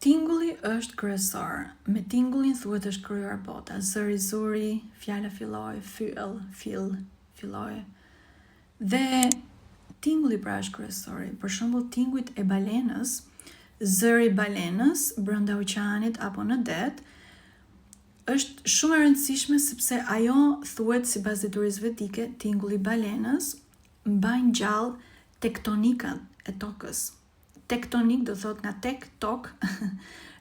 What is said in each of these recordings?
Tingulli është kryesor. Me tingullin thuhet është krijuar bota. Zëri, zuri, fjala filloi, filloi. Dhe tingulli pra është kryesori. Për shembull, tingujt e balenës, zëri i balenës brenda oqeanit apo në det, është shumë e rëndësishme sepse ajo thuhet sipas detyrisë vedike, tingulli i balenës mbajnë gjallë tektonikat e tokës. Tektonik do thot nga tek, tok,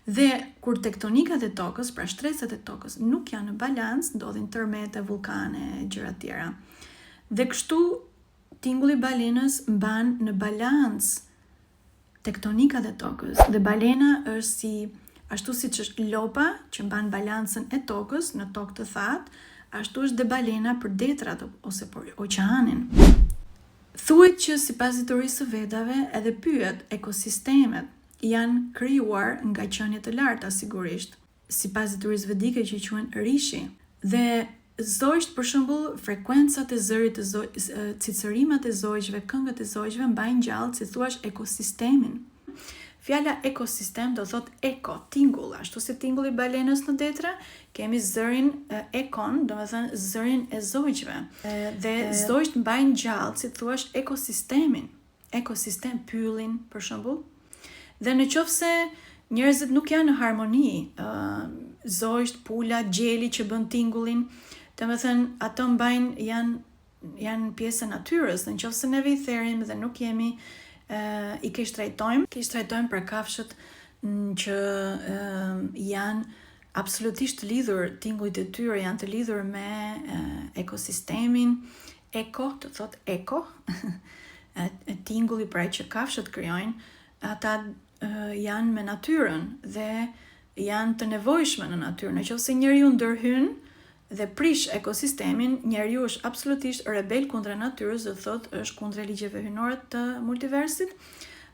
dhe kur tektonikat e tokës, pra shtresat e tokës, nuk janë në balans, ndodhin tërmete, vulkane, gjëra tjera. Dhe kështu, tingulli i balenës mban në balans tektonikat e tokës. Dhe balena është si, ashtu siç është lopa që mban balancën e tokës në tokë të thatë, ashtu është dhe balena për detrat ose për oqeanin. Thuhet që sipas historisë së Vedave edhe pyet ekosistemet janë krijuar nga qenie të larta sigurisht, sipas historisë vedike që quhen rishi. Dhe zojsht, për shembull, frekuencat e zërit të cicërimat e zojgjve, këngët e zojgjve mbajnë gjallë, si thuash, ekosistemin. Fjala ekosistem do thot eko, tingull, ashtu si tingulli i balenës në detra, kemi zërin ekon, do me thënë zërin e zojgjve. Dhe zojgjt mbajnë gjallë, si thuash, ekosistemin. Ekosistem, pyllin, për shembull. Dhe në qoftë se njerëzit nuk janë në harmoni, zojgjt, pula, gjeli që bën tingullin, do me thënë ato mbajnë janë pjesë e natyrës, dhe në qoftë se neve i therim dhe nuk jemi i keq trajtojmë për kafshët që janë absolutisht të lidhur, tingujt e tyre janë të lidhur me ekosistemin, eko, të thot eko, tingulli pra që kafshët krijojnë, ata janë me natyrën dhe janë të nevojshme në natyrë. Nëse njeriu ndërhyn dhe prish ekosistemin, njeriu është absolutisht rebel kundra natyrës, do thotë është kundra ligjeve hyjnore të multiversit.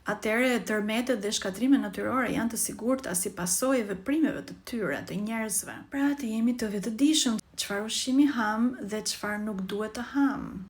Atëherë tërmetet dhe shkatrimet natyrore janë të sigurta si pasojë e veprimeve të tyre të njerëzve. Pra të jemi të vetëdijshëm çfarë ushqimi ham dhe çfarë nuk duhet të ham.